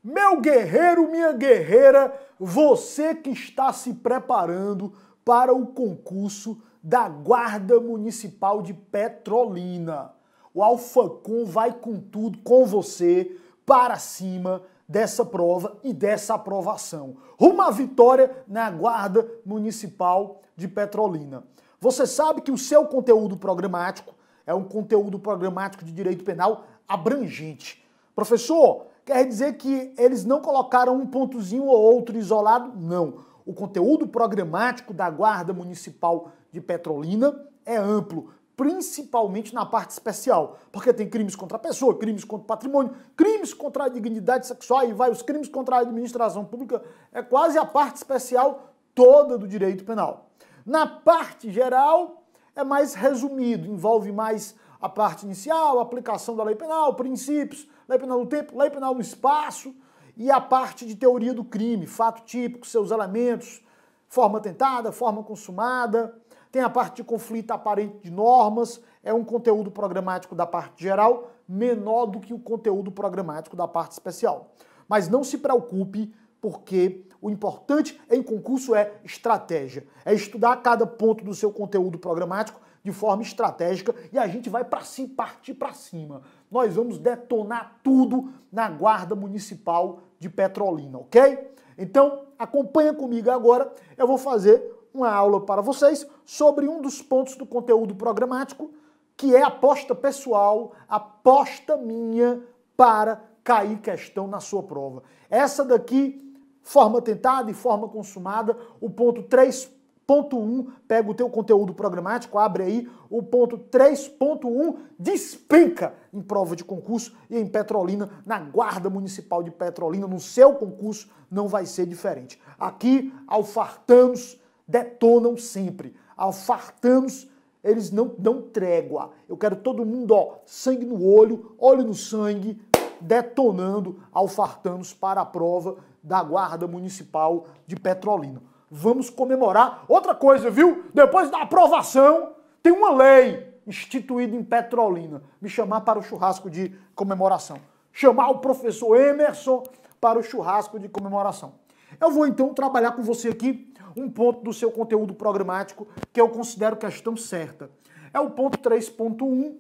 Meu guerreiro, minha guerreira, você que está se preparando para o concurso da Guarda Municipal de Petrolina. O Alfacom vai com tudo com você para cima dessa prova e dessa aprovação. Rumo à vitória na Guarda Municipal de Petrolina. Você sabe que o seu conteúdo programático é um conteúdo programático de direito penal abrangente. Professor, quer dizer que eles não colocaram um pontozinho ou outro isolado? Não. O conteúdo programático da Guarda Municipal de Petrolina é amplo, principalmente na parte especial, porque tem crimes contra a pessoa, crimes contra o patrimônio, crimes contra a dignidade sexual, e vai os crimes contra a administração pública, é quase a parte especial toda do direito penal. Na parte geral, é mais resumido, envolve mais a parte inicial, a aplicação da lei penal, princípios, lei penal no tempo, lei penal no espaço, e a parte de teoria do crime, fato típico, seus elementos, forma tentada, forma consumada, tem a parte de conflito aparente de normas, é um conteúdo programático da parte geral menor do que o conteúdo programático da parte especial. Mas não se preocupe, porque o importante em concurso é estratégia, é estudar cada ponto do seu conteúdo programático de forma estratégica e a gente vai partir para cima. Nós vamos detonar tudo na Guarda Municipal de Petrolina, ok? Então, acompanha comigo agora, eu vou fazer uma aula para vocês sobre um dos pontos do conteúdo programático, que é aposta pessoal, aposta minha para cair questão na sua prova. Essa daqui, forma tentada e forma consumada, o ponto 3.1, pega o teu conteúdo programático, abre aí, o ponto 3.1 despenca em prova de concurso e em Petrolina, na Guarda Municipal de Petrolina, no seu concurso não vai ser diferente. Aqui, alfartanos detonam sempre. Alfartanos, eles não dão trégua. Eu quero todo mundo, ó, sangue no olho no sangue, detonando alfartanos para a prova da Guarda Municipal de Petrolina. Vamos comemorar. Outra coisa, viu? Depois da aprovação, tem uma lei instituída em Petrolina. Me chamar para o churrasco de comemoração. Chamar o professor Emerson para o churrasco de comemoração. Eu vou então trabalhar com você aqui um ponto do seu conteúdo programático que eu considero questão certa. É o ponto 3.1,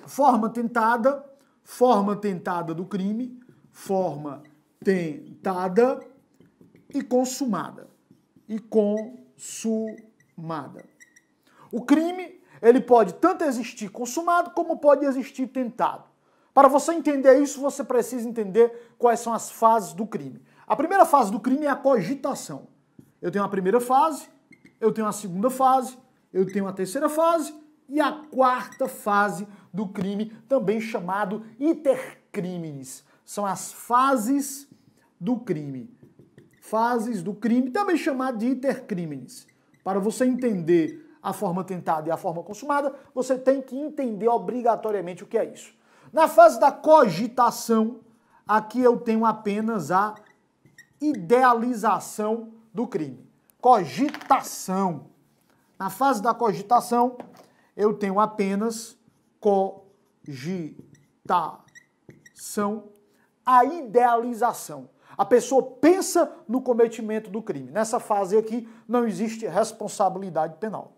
forma tentada do crime, forma tentada e consumada. O crime, ele pode tanto existir consumado como pode existir tentado. Para você entender isso, você precisa entender quais são as fases do crime. A primeira fase do crime é a cogitação. Eu tenho a primeira fase, eu tenho a segunda fase, eu tenho a terceira fase e a quarta fase do crime, também chamado intercriminis. São as fases do crime. Fases do crime, também chamado de intercriminis. Para você entender a forma tentada e a forma consumada, você tem que entender obrigatoriamente o que é isso. Na fase da cogitação, aqui eu tenho apenas a idealização do crime. Cogitação. Na fase da cogitação, eu tenho apenas cogitação, a idealização. A pessoa pensa no cometimento do crime. Nessa fase aqui não existe responsabilidade penal.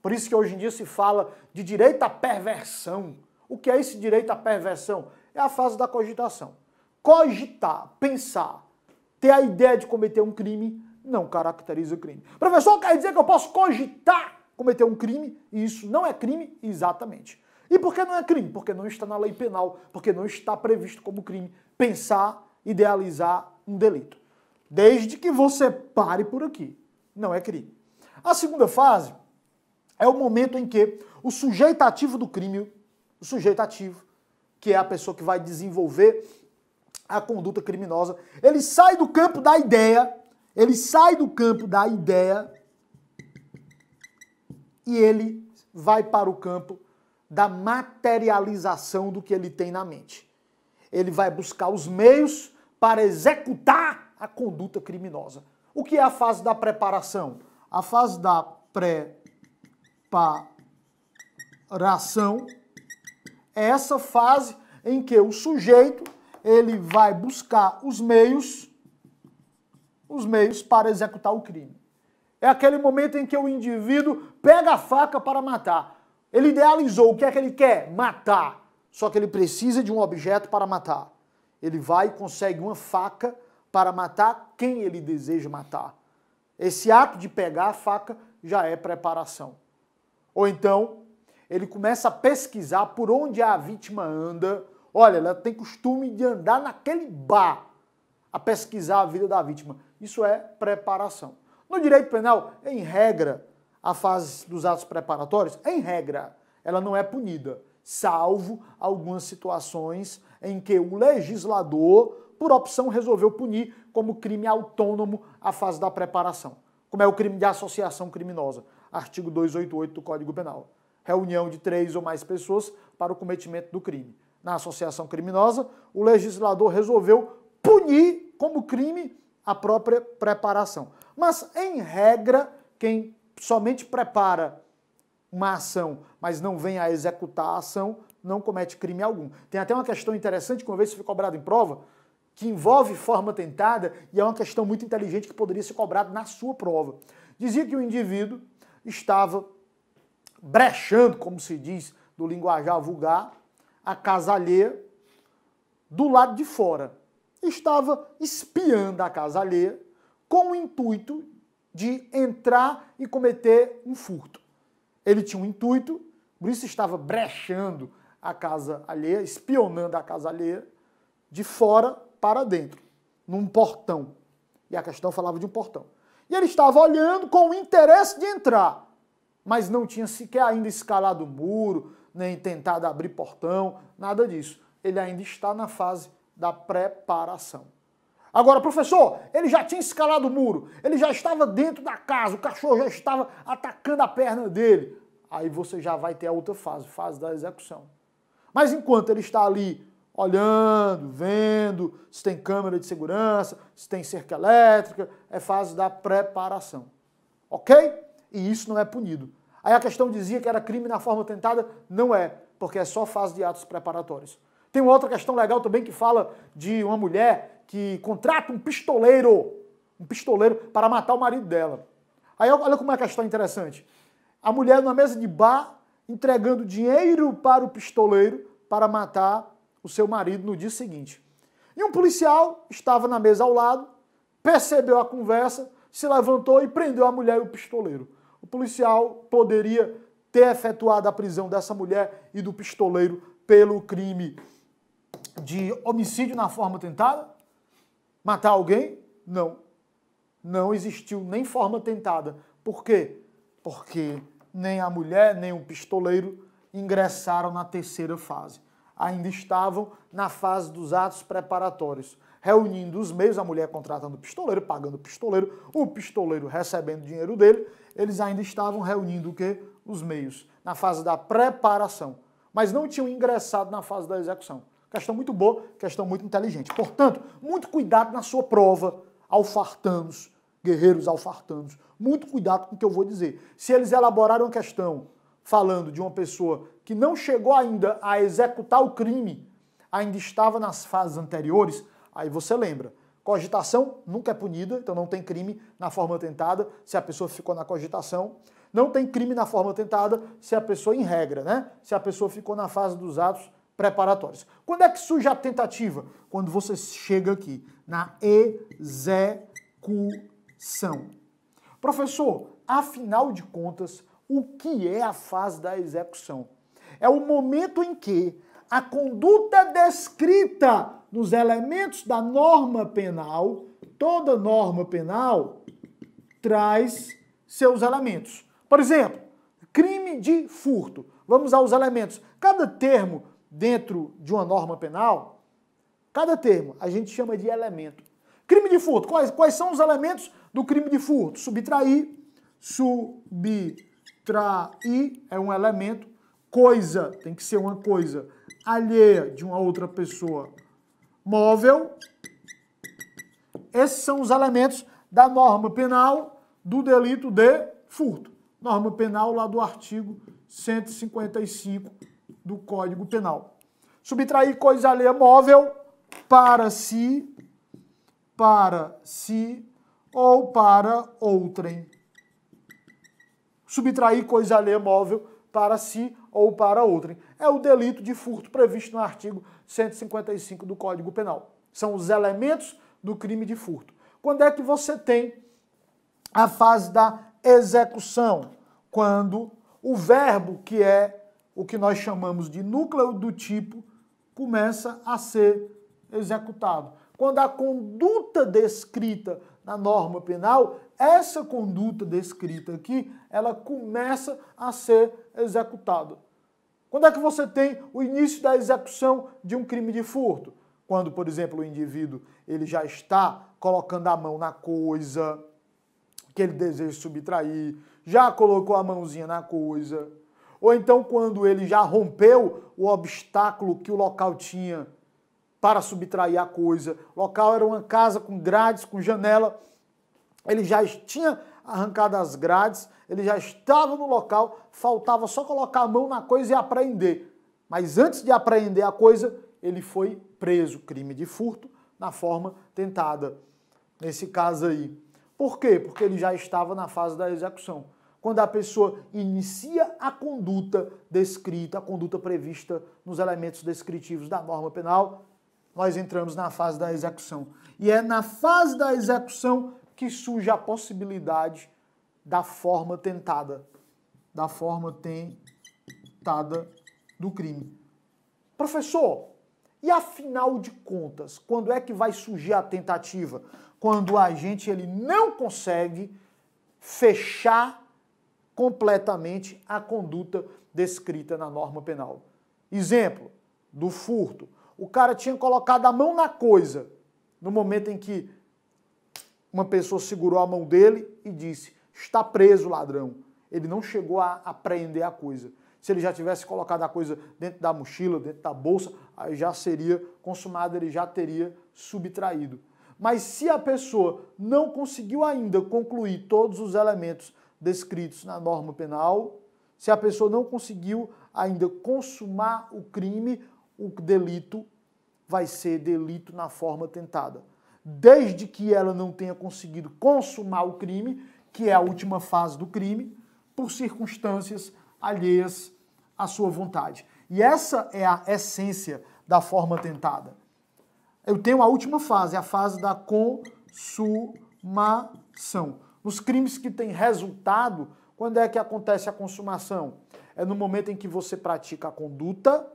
Por isso que hoje em dia se fala de direito à perversão. O que é esse direito à perversão? É a fase da cogitação. Cogitar, pensar, ter a ideia de cometer um crime não caracteriza crime. Professor, quer dizer que eu posso cogitar cometer um crime e isso não é crime? Exatamente. E por que não é crime? Porque não está na lei penal, porque não está previsto como crime pensar, idealizar um delito. Desde que você pare por aqui. Não é crime. A segunda fase é o momento em que o sujeito ativo do crime, o sujeito ativo, que é a pessoa que vai desenvolver a conduta criminosa, ele sai do campo da ideia, e ele vai para o campo da materialização do que ele tem na mente. Ele vai buscar os meios para executar a conduta criminosa. O que é a fase da preparação? A fase da preparação é essa fase em que o sujeito ele vai buscar os meios para executar o crime. É aquele momento em que o indivíduo pega a faca para matar. Ele idealizou, o que é que ele quer? Matar. Só que ele precisa de um objeto para matar. Ele vai e consegue uma faca para matar quem ele deseja matar. Esse ato de pegar a faca já é preparação. Ou então, ele começa a pesquisar por onde a vítima anda. Olha, ela tem costume de andar naquele bar, a pesquisar a vida da vítima. Isso é preparação. No direito penal, em regra, a fase dos atos preparatórios, em regra, ela não é punida, salvo algumas situações em que o legislador, por opção, resolveu punir como crime autônomo a fase da preparação, como é o crime de associação criminosa, artigo 288 do Código Penal. Reunião de 3 ou mais pessoas para o cometimento do crime. Na associação criminosa, o legislador resolveu punir como crime a própria preparação. Mas, em regra, quem somente prepara uma ação, mas não vem a executar a ação, não comete crime algum. Tem até uma questão interessante, que uma vez foi cobrado em prova, que envolve forma tentada, e é uma questão muito inteligente que poderia ser cobrada na sua prova. Dizia que o indivíduo estava brechando, como se diz do linguajar vulgar, a casa alheia do lado de fora. Estava espiando a casa alheia com o intuito de entrar e cometer um furto. Ele tinha um intuito, por isso estava brechando a casa alheia, espionando a casa alheia, de fora para dentro, num portão. E a questão falava de um portão. E ele estava olhando com o interesse de entrar, mas não tinha sequer ainda escalado o muro, nem tentado abrir portão, nada disso. Ele ainda está na fase da preparação. Agora, professor, ele já tinha escalado o muro, ele já estava dentro da casa, o cachorro já estava atacando a perna dele. Aí você já vai ter a outra fase, fase da execução. Mas enquanto ele está ali olhando, vendo se tem câmera de segurança, se tem cerca elétrica, é fase da preparação. Ok? E isso não é punido. Aí a questão dizia que era crime na forma tentada, não é, porque é só fase de atos preparatórios. Tem uma outra questão legal também que fala de uma mulher que contrata um pistoleiro para matar o marido dela. Aí olha como é a questão interessante. A mulher na mesa de bar entregando dinheiro para o pistoleiro para matar o seu marido no dia seguinte. E um policial estava na mesa ao lado, percebeu a conversa, se levantou e prendeu a mulher e o pistoleiro. O policial poderia ter efetuado a prisão dessa mulher e do pistoleiro pelo crime de homicídio na forma tentada? Matar alguém? Não. Não existiu nem forma tentada. Por quê? Porque nem a mulher, nem o pistoleiro ingressaram na terceira fase. Ainda estavam na fase dos atos preparatórios, reunindo os meios, a mulher contratando o pistoleiro, pagando o pistoleiro recebendo o dinheiro dele, eles ainda estavam reunindo o quê? Os meios, na fase da preparação, mas não tinham ingressado na fase da execução. Questão muito boa, questão muito inteligente. Portanto, muito cuidado na sua prova, alfartanos, guerreiros alfartanos, muito cuidado com o que eu vou dizer. Se eles elaboraram uma questão falando de uma pessoa que não chegou ainda a executar o crime, ainda estava nas fases anteriores, aí você lembra, cogitação nunca é punida, então não tem crime na forma tentada se a pessoa ficou na cogitação, não tem crime na forma tentada se a pessoa, em regra, né? Se a pessoa ficou na fase dos atos preparatórios. Quando é que surge a tentativa? Quando você chega aqui, na execução. Professor, afinal de contas, o que é a fase da execução? É o momento em que a conduta descrita nos elementos da norma penal, toda norma penal traz seus elementos. Por exemplo, crime de furto. Vamos aos elementos. Cada termo dentro de uma norma penal, cada termo a gente chama de elemento. Crime de furto. Quais são os elementos do crime de furto? Subtrair. Subtrair é um elemento. Coisa, tem que ser uma coisa alheia de uma outra pessoa. Móvel. Esses são os elementos da norma penal do delito de furto. Norma penal lá do artigo 155 do Código Penal. Subtrair coisa alheia móvel para si ou para outrem. Subtrair coisa alheia móvel para si ou para outrem. É o delito de furto previsto no artigo 155 do Código Penal. São os elementos do crime de furto. Quando é que você tem a fase da execução? Quando o verbo, que é o que nós chamamos de núcleo do tipo, começa a ser executado. Quando a conduta descrita na norma penal, essa conduta descrita aqui, ela começa a ser executada. Quando é que você tem o início da execução de um crime de furto? Quando, por exemplo, o indivíduo ele já está colocando a mão na coisa que ele deseja subtrair, já colocou a mãozinha na coisa, ou então quando ele já rompeu o obstáculo que o local tinha para subtrair a coisa. O local era uma casa com grades, com janela, ele já tinha arrancado as grades, ele já estava no local, faltava só colocar a mão na coisa e apreender. Mas antes de apreender a coisa, ele foi preso, crime de furto, na forma tentada. Nesse caso aí. Por quê? Porque ele já estava na fase da execução. Quando a pessoa inicia a conduta descrita, a conduta prevista nos elementos descritivos da norma penal, nós entramos na fase da execução. E é na fase da execução que surge a possibilidade da forma tentada. Da forma tentada do crime. Professor, e afinal de contas, quando é que vai surgir a tentativa? Quando o agente ele não consegue fechar completamente a conduta descrita na norma penal. Exemplo do furto. O cara tinha colocado a mão na coisa no momento em que uma pessoa segurou a mão dele e disse, está preso, ladrão. Ele não chegou a apreender a coisa. Se ele já tivesse colocado a coisa dentro da mochila, dentro da bolsa, aí já seria consumado, ele já teria subtraído. Mas se a pessoa não conseguiu ainda concluir todos os elementos descritos na norma penal, se a pessoa não conseguiu ainda consumar o crime, o delito vai ser delito na forma tentada. Desde que ela não tenha conseguido consumar o crime, que é a última fase do crime, por circunstâncias alheias à sua vontade. E essa é a essência da forma tentada. Eu tenho a última fase, a fase da consumação. Nos crimes que têm resultado, quando é que acontece a consumação? É no momento em que você pratica a conduta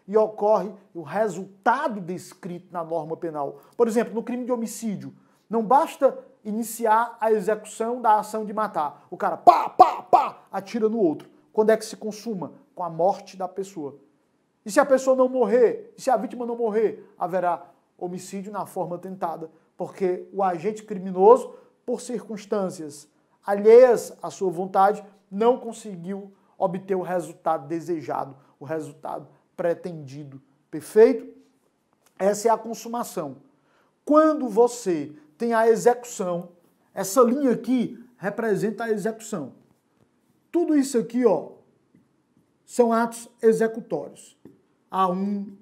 e ocorre o resultado descrito na norma penal. Por exemplo, no crime de homicídio, não basta iniciar a execução da ação de matar. O cara atira no outro. Quando é que se consuma? Com a morte da pessoa. E se a pessoa não morrer, e se a vítima não morrer, haverá homicídio na forma tentada, porque o agente criminoso, por circunstâncias alheias à sua vontade, não conseguiu obter o resultado desejado, o resultado pretendido. Perfeito? Essa é a consumação. Quando você tem a execução, essa linha aqui representa a execução. Tudo isso aqui, ó, são atos executórios. A1,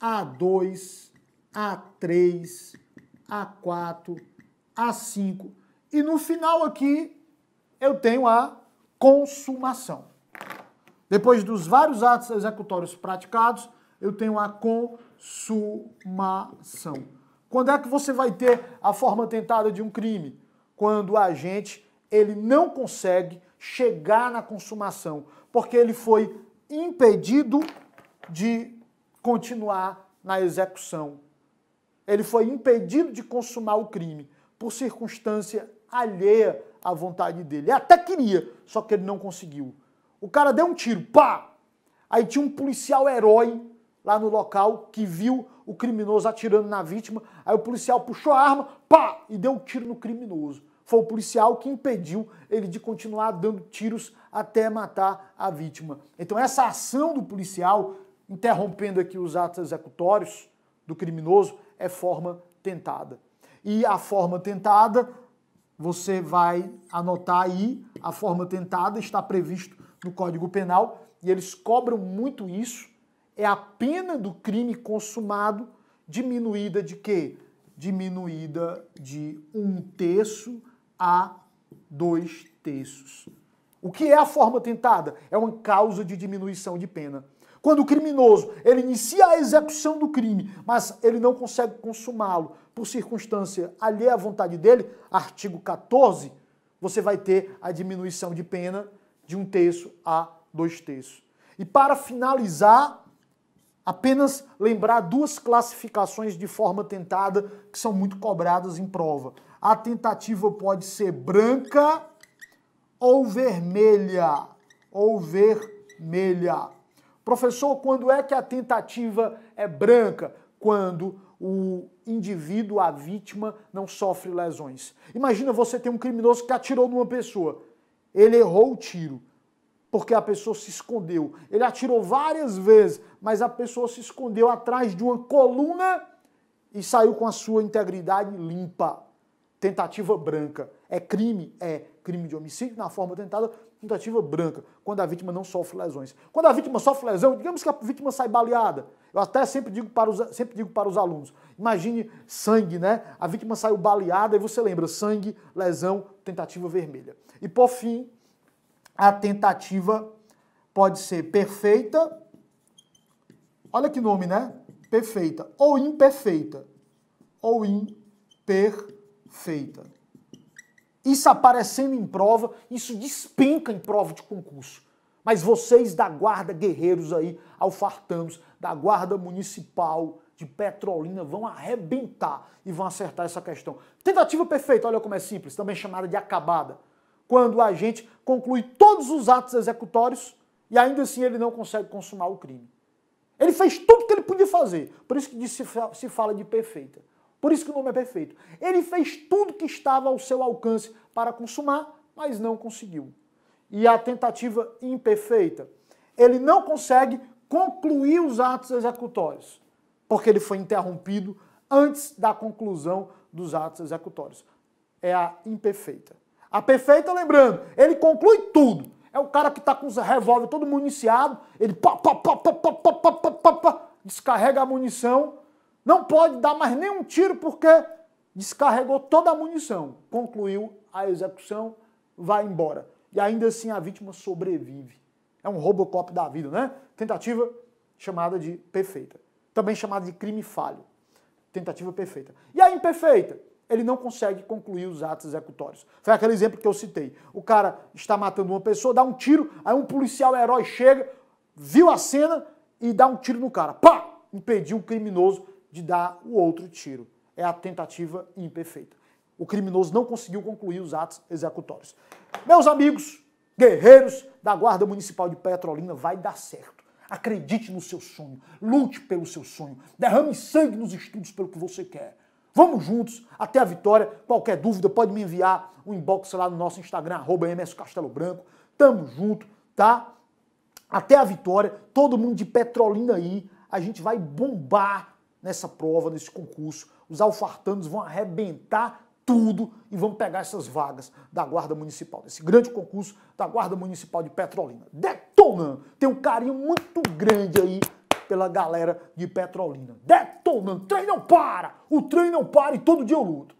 A2, A3, A4, A5. E no final aqui, eu tenho a consumação. Depois dos vários atos executórios praticados, eu tenho a consumação. Quando é que você vai ter a forma tentada de um crime? Quando o agente ele não consegue chegar na consumação, porque ele foi impedido de continuar na execução. Ele foi impedido de consumar o crime por circunstância alheia à vontade dele. Ele até queria, só que ele não conseguiu. O cara deu um tiro, pá! Aí tinha um policial herói lá no local que viu o criminoso atirando na vítima. Aí o policial puxou a arma, pá! E deu um tiro no criminoso. Foi o policial que impediu ele de continuar dando tiros até matar a vítima. Então essa ação do policial, interrompendo aqui os atos executórios do criminoso, é forma tentada. E a forma tentada, você vai anotar aí, a forma tentada está previsto no Código Penal, e eles cobram muito isso, é a pena do crime consumado diminuída de quê? Diminuída de 1/3 a 2/3. O que é a forma tentada? É uma causa de diminuição de pena. Quando o criminoso ele inicia a execução do crime, mas ele não consegue consumá-lo por circunstância alheia à vontade dele, artigo 14, você vai ter a diminuição de pena de 1/3 a 2/3. E para finalizar, apenas lembrar duas classificações de forma tentada que são muito cobradas em prova. A tentativa pode ser branca ou vermelha. Ou vermelha. Professor, quando é que a tentativa é branca? Quando o indivíduo, a vítima, não sofre lesões. Imagina você ter um criminoso que atirou numa pessoa. Ele errou o tiro, porque a pessoa se escondeu. Ele atirou várias vezes, mas a pessoa se escondeu atrás de uma coluna e saiu com a sua integridade limpa. Tentativa branca. É crime? É crime de homicídio na forma tentada, tentativa branca, quando a vítima não sofre lesões. Quando a vítima sofre lesão, digamos que a vítima sai baleada. Eu até sempre digo para os alunos, imagine sangue, né? A vítima saiu baleada e você lembra, sangue, lesão, tentativa vermelha. E por fim, a tentativa pode ser perfeita, olha que nome, né? Perfeita, ou imperfeita. Ou imperfeita. Isso aparecendo em prova, isso despenca em prova de concurso. Mas vocês da guarda, guerreiros aí, alfartanos, da guarda municipal de Petrolina, vão arrebentar e vão acertar essa questão. Tentativa perfeita, olha como é simples, também chamada de acabada. Quando a gente conclui todos os atos executórios e ainda assim ele não consegue consumar o crime. Ele fez tudo que ele podia fazer, por isso que se fala de perfeita. Por isso que o nome é perfeito. Ele fez tudo que estava ao seu alcance para consumar, mas não conseguiu. E a tentativa imperfeita? Ele não consegue concluir os atos executórios, porque ele foi interrompido antes da conclusão dos atos executórios. É a imperfeita. A perfeita, lembrando, ele conclui tudo. É o cara que está com os revólver todo municiado, ele descarrega a munição, não pode dar mais nenhum tiro porque descarregou toda a munição. Concluiu a execução, vai embora. E ainda assim a vítima sobrevive. É um Robocop da vida, né? Tentativa chamada de perfeita. Também chamada de crime falho. Tentativa perfeita. E a imperfeita? Ele não consegue concluir os atos executórios. Foi aquele exemplo que eu citei. O cara está matando uma pessoa, dá um tiro, aí um policial herói chega, viu a cena e dá um tiro no cara. Pá! Impediu o criminoso de dar o outro tiro. É a tentativa imperfeita. O criminoso não conseguiu concluir os atos executórios. Meus amigos, guerreiros da Guarda Municipal de Petrolina, vai dar certo. Acredite no seu sonho, lute pelo seu sonho, derrame sangue nos estudos pelo que você quer. Vamos juntos até a vitória. Qualquer dúvida pode me enviar um inbox lá no nosso Instagram, @mscastelobranco. Tamo junto, tá? Até a vitória. Todo mundo de Petrolina aí, a gente vai bombar nessa prova, nesse concurso. Os alfartanos vão arrebentar tudo e vão pegar essas vagas da Guarda Municipal, desse grande concurso da Guarda Municipal de Petrolina. Detonando! Tem um carinho muito grande aí pela galera de Petrolina. Detonando! O trem não para! O trem não para e todo dia eu luto.